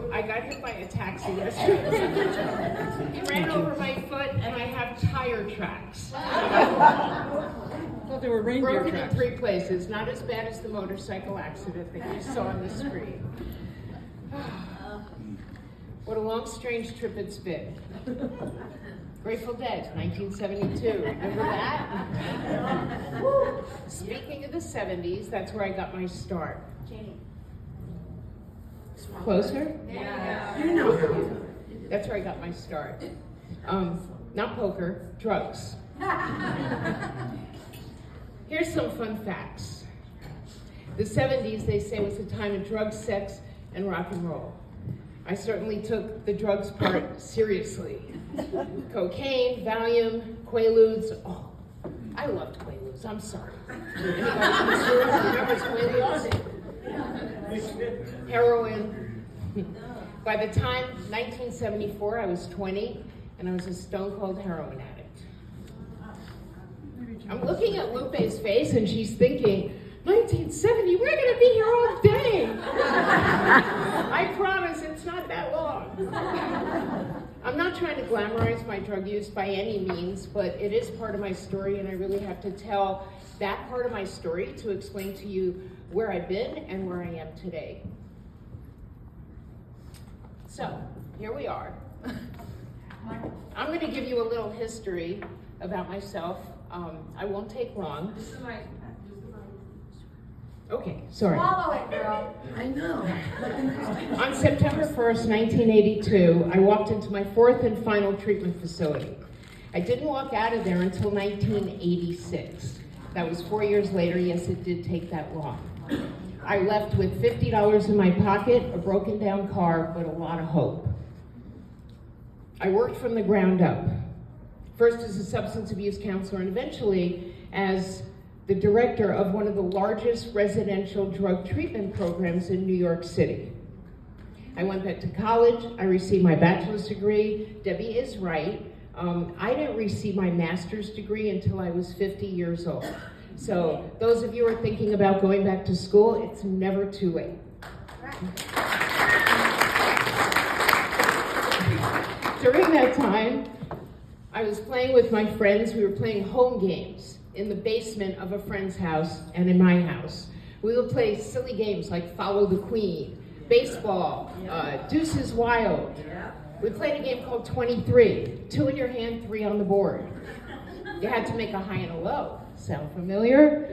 you, I got hit by a taxi yesterday. It ran over my foot, and I have tire tracks. I thought they were reindeer Broken tracks. in 3 places, not as bad as the motorcycle accident that you saw on the screen. What a long, strange trip it's been. Grateful Dead, 1972. Remember that? Speaking of the 70s, that's where I got my start. Closer? Yeah. You know. That's where I got my start. Not poker, drugs. Here's some fun facts. The 70s, they say, was a time of drugs, sex, and rock and roll. I certainly took the drugs part seriously. Cocaine, Valium, Quaaludes. Oh, I loved Quaaludes. I'm sorry. Anybody in this room remembers Quaaludes? Heroin. By the time 1974, I was 20, and I was a stone-cold heroin addict. I'm looking at Lupe's face, and she's thinking, 1970, we're going to be here all day. I promise it's not that long. I'm not trying to glamorize my drug use by any means, but it is part of my story, and I really have to tell that part of my story to explain to you where I've been and where I am today. So, here we are. I'm going to give you a little history about myself. I won't take long. Okay, sorry. Follow it, girl. I know. On September 1st, 1982, I walked into my 4th and final treatment facility. I didn't walk out of there until 1986. That was 4 years later. Yes, it did take that long. I left with $50 in my pocket, a broken down car, but a lot of hope. I worked from the ground up. First as a substance abuse counselor and eventually as the director of one of the largest residential drug treatment programs in New York City. I went back to college. I received my bachelor's degree. Debbie is right. I didn't receive my master's degree until I was 50 years old. So those of you who are thinking about going back to school, it's never too late. During that time, I was playing with my friends. We were playing home games in the basement of a friend's house and in my house. We would play silly games like Follow the Queen, baseball, Deuces Wild. We played a game called 23, 2 in your hand, 3 on the board. You had to make a high and a low. Sound familiar?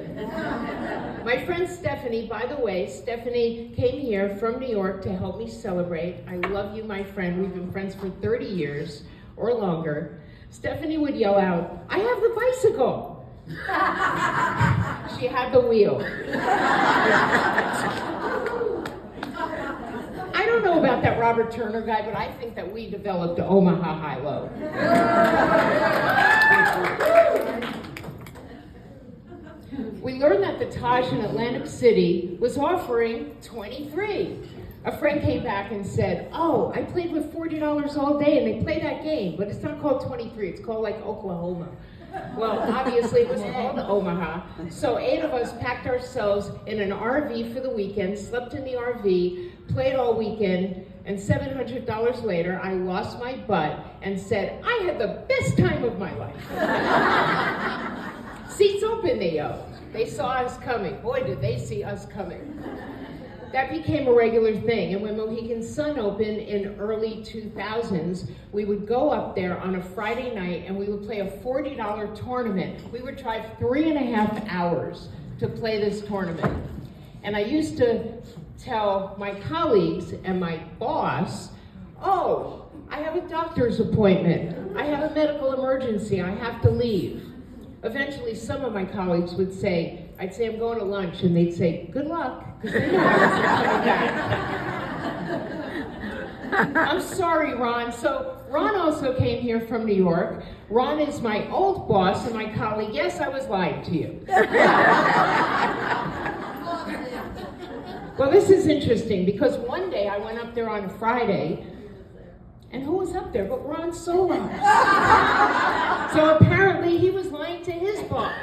My friend Stephanie, by the way, Stephanie came here from New York to help me celebrate. I love you, my friend. We've been friends for 30 years or longer. Stephanie would yell out, "I have the bicycle." She had the wheel. I don't know about that Robert Turner guy, but I think that we developed the Omaha high-low. We learned that the Taj in Atlantic City was offering 23. A friend came back and said, "Oh, I played with $40 all day and they play that game, but it's not called 23, it's called like Oklahoma." Well, obviously it was called Omaha. So 8 of us packed ourselves in an RV for the weekend, slept in the RV, played all weekend, and $700 later, I lost my butt and said, "I had the best time of my life." Seats open, they yelled. They saw us coming. Boy, did they see us coming. That became a regular thing, and when Mohegan Sun opened in early 2000s, we would go up there on a Friday night and we would play a $40 tournament. We would drive 3.5 hours to play this tournament. And I used to tell my colleagues and my boss, "Oh, I have a doctor's appointment. I have a medical emergency. I have to leave." Eventually, some of my colleagues would say, I'd say, "I'm going to lunch," and they'd say, "Good luck," because they knew I wasn't coming back. I'm sorry, Ron. So Ron also came here from New York. Ron is my old boss and my colleague. Yes, I was lying to you. Well, this is interesting because one day I went up there on a Friday, and who was up there but Ron Solar? So apparently he was lying to his boss.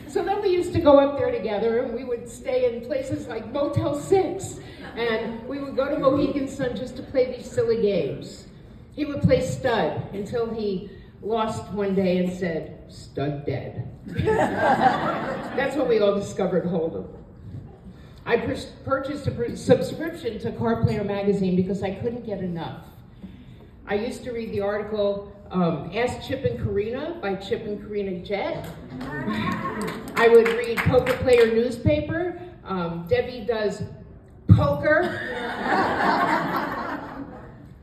So then we used to go up there together, and we would stay in places like Motel 6 and would go to Mohegan Sun just to play these silly games. He would play stud until he lost one day and said, "Stud dead." That's when we all discovered Hold'em. I purchased a subscription to Car Player magazine because I couldn't get enough. I used to read the article, Ask Chip and Karina by Chip and Karina Jet. I would read Poker Player newspaper. Debbie does poker.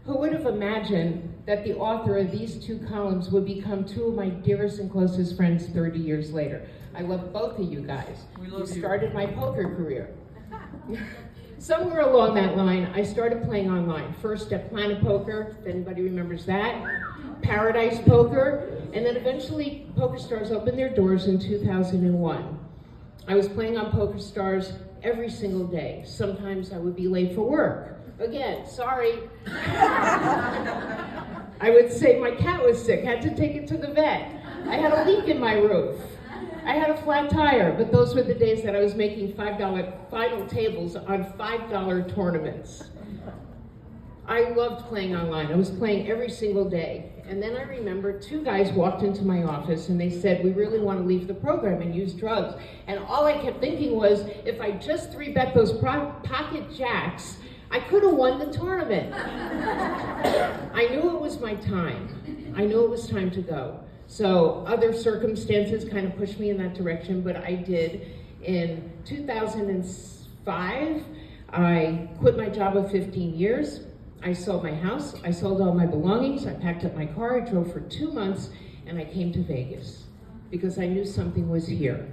Who would have imagined that the author of these two columns would become two of my dearest and closest friends 30 years later? I love both of you guys. You started my poker career. Somewhere along that line, I started playing online. First at Planet Poker, if anybody remembers that, Paradise Poker, and then eventually PokerStars opened their doors in 2001. I was playing on PokerStars every single day. Sometimes I would be late for work. Again, sorry. I would say my cat was sick, had to take it to the vet. I had a leak in my roof. I had a flat tire, but those were the days that I was making $5 final tables on $5 tournaments. I loved playing online. I was playing every single day. And then I remember two guys walked into my office and they said, "We really want to leave the program and use drugs." And all I kept thinking was, if I just 3-bet those pocket jacks, I could have won the tournament. I knew it was my time. I knew it was time to go. So other circumstances kind of pushed me in that direction, but I did. In 2005, I quit my job of 15 years. I sold my house, I sold all my belongings, I packed up my car, I drove for 2 months, and I came to Vegas because I knew something was here.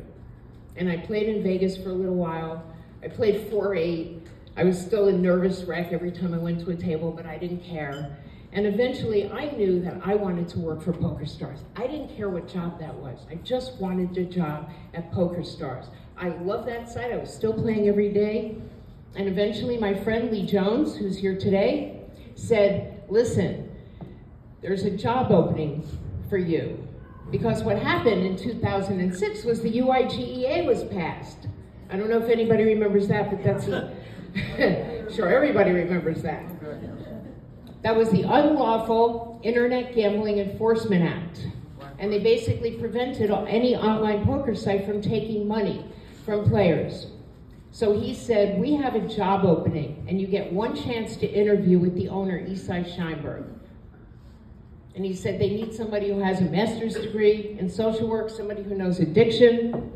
And I played in Vegas for a little while. I played 4-8. I was still a nervous wreck every time I went to a table, but I didn't care. And eventually I knew that I wanted to work for PokerStars. I didn't care what job that was. I just wanted a job at PokerStars. I love that site. I was still playing every day. And eventually my friend Lee Jones, who's here today, said, "Listen, there's a job opening for you." Because what happened in 2006 was the UIGEA was passed. I don't know if anybody remembers that, but that's sure, everybody remembers that. That was the Unlawful Internet Gambling Enforcement Act. And they basically prevented any online poker site from taking money from players. So he said, "We have a job opening, and you get one chance to interview with the owner, Isai Scheinberg." And he said they need somebody who has a master's degree in social work, somebody who knows addiction,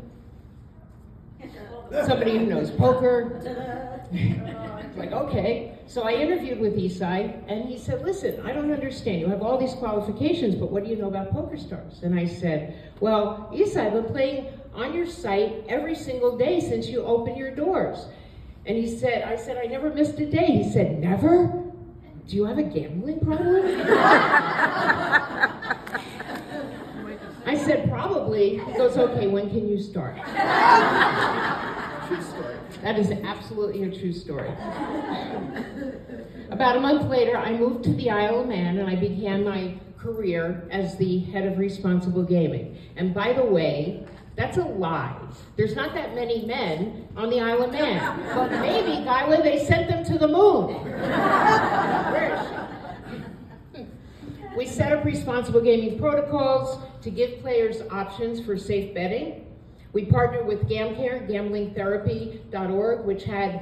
somebody who knows poker. Like, okay. So I interviewed with Isai, and he said, "Listen, I don't understand. You have all these qualifications, but what do you know about PokerStars?" And I said, "Well, Isai, I've been playing on your site every single day since you opened your doors." And I said, "I never missed a day." He said, "Never? Do you have a gambling problem?" I said, "Probably." He goes, "Okay, when can you start?" True story. That is absolutely a true story. About a month later, I moved to the Isle of Man and I began my career as the head of responsible gaming. And by the way, that's a lie. There's not that many men on the Isle of Man. But maybe, Guyla, they sent them to the moon. Where is she? We set up responsible gaming protocols to give players options for safe betting. We partnered with GamCare, GamblingTherapy.org, which had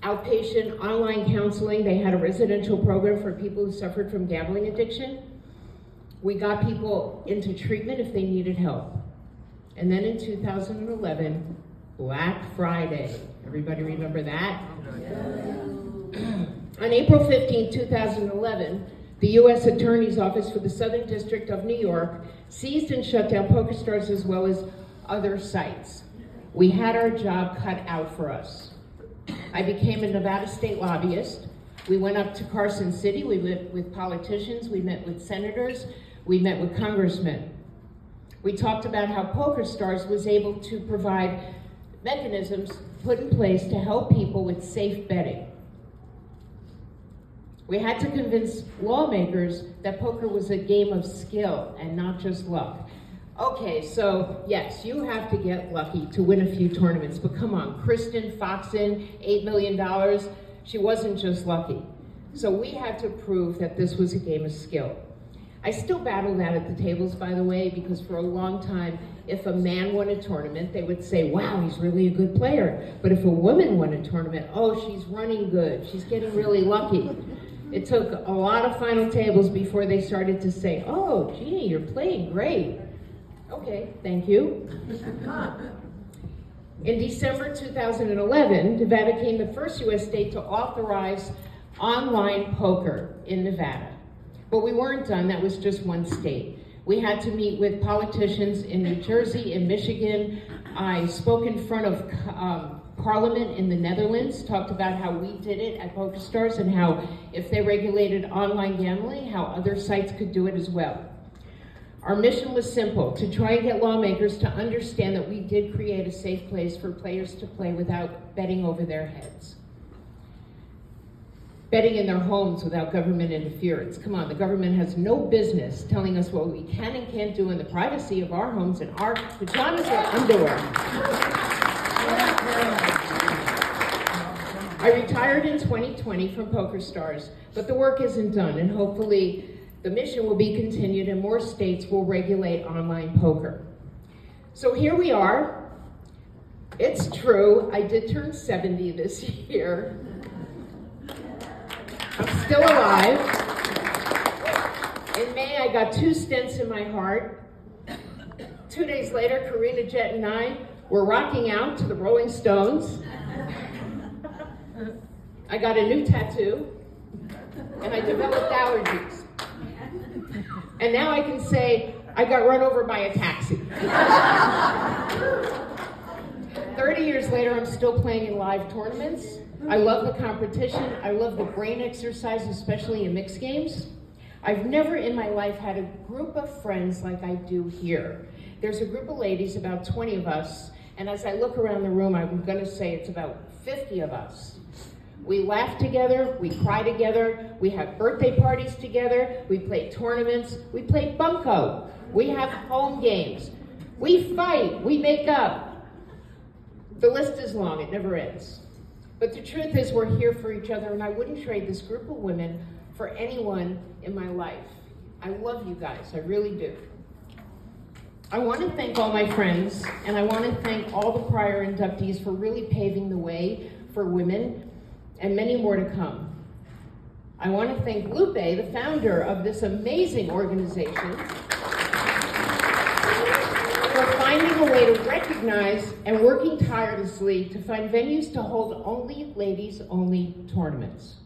outpatient online counseling. They had a residential program for people who suffered from gambling addiction. We got people into treatment if they needed help. And then in 2011, Black Friday. Everybody remember that? On April 15, 2011, the U.S. Attorney's Office for the Southern District of New York seized and shut down PokerStars as well as other sites. We had our job cut out for us. I became a Nevada state lobbyist. We went up to Carson City. We met with politicians. We met with senators. We met with congressmen. We talked about how PokerStars was able to provide mechanisms put in place to help people with safe betting. We had to convince lawmakers that poker was a game of skill and not just luck. Okay, so yes, you have to get lucky to win a few tournaments, but come on, Kristen, Foxen, $8 million. She wasn't just lucky. So we had to prove that this was a game of skill. I still battle that at the tables, by the way, because for a long time, if a man won a tournament, they would say, wow, he's really a good player. But if a woman won a tournament, oh, she's running good. She's getting really lucky. It took a lot of final tables before they started to say, oh, Jeanne, you're playing great. Okay, thank you. In December 2011, Nevada became the first U.S. state to authorize online poker in Nevada. But we weren't done, that was just one state. We had to meet with politicians in New Jersey and Michigan. I spoke in front of Parliament in the Netherlands, talked about how we did it at PokerStars and how if they regulated online gambling, how other sites could do it as well. Our mission was simple, to try and get lawmakers to understand that we did create a safe place for players to play without betting over their heads. Betting in their homes without government interference. Come on, the government has no business telling us what we can and can't do in the privacy of our homes and our pajamas or underwear. I retired in 2020 from PokerStars, but the work isn't done, and hopefully the mission will be continued and more states will regulate online poker. So here we are. It's true, I did turn 70 this year. I'm still alive. In May, I got 2 stents in my heart. 2 days later, Karina, Jet, and I were rocking out to the Rolling Stones. I got a new tattoo, and I developed allergies. And now I can say I got run over by a taxi. 30 years later, I'm still playing in live tournaments. I love the competition. I love the brain exercise, especially in mixed games. I've never in my life had a group of friends like I do here. There's a group of ladies, about 20 of us, and as I look around the room, I'm gonna say it's about 50 of us. We laugh together, we cry together, we have birthday parties together, we play tournaments, we play bunco, we have home games, we fight, we make up. The list is long, it never ends. But the truth is we're here for each other, and I wouldn't trade this group of women for anyone in my life. I love you guys, I really do. I want to thank all my friends, and I want to thank all the prior inductees for really paving the way for women, and many more to come. I want to thank Lupe, the founder of this amazing organization, for finding a way to recognize and working tirelessly to find venues to hold only ladies-only tournaments.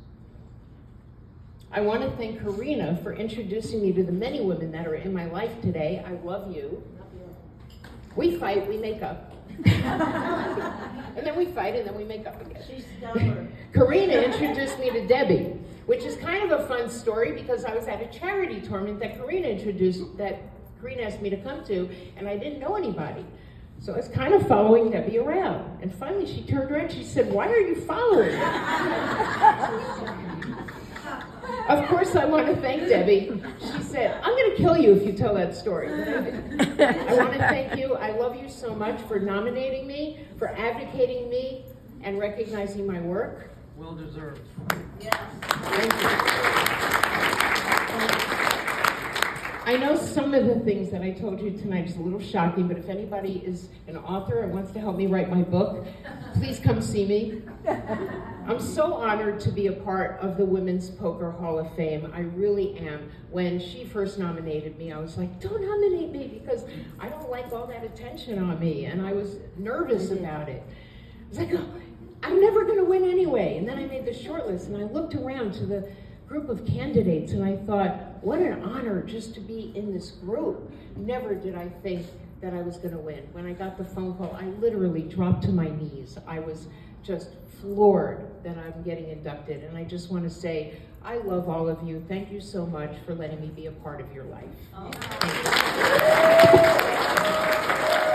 I want to thank Karina for introducing me to the many women that are in my life today. I love you. We fight, we make up. And then we fight, and then we make up again. She's stubborn. Karina introduced me to Debbie, which is kind of a fun story because I was at a charity tournament that Karina asked me to come to, and I didn't know anybody. So I was kind of following Debbie around. And finally she turned around and she said, why are you following me? Of course I want to thank Debbie. She said, I'm going to kill you if you tell that story. I want to thank you. I love you so much for nominating me, for advocating me, and recognizing my work. Well deserved. Yes. Thank you. I know some of the things that I told you tonight is a little shocking, but if anybody is an author and wants to help me write my book, please come see me. I'm so honored to be a part of the Women's Poker Hall of Fame. I really am. When she first nominated me, I was like, don't nominate me because I don't like all that attention on me, and I was nervous about it. I was like, oh, I'm never gonna win anyway. And then I made the shortlist, and I looked around to the group of candidates, and I thought, what an honor just to be in this group. Never did I think that I was gonna win. When I got the phone call, I literally dropped to my knees. I was just floored that I'm getting inducted, and I just want to say, I love all of you. Thank you so much for letting me be a part of your life. Oh. Thank you.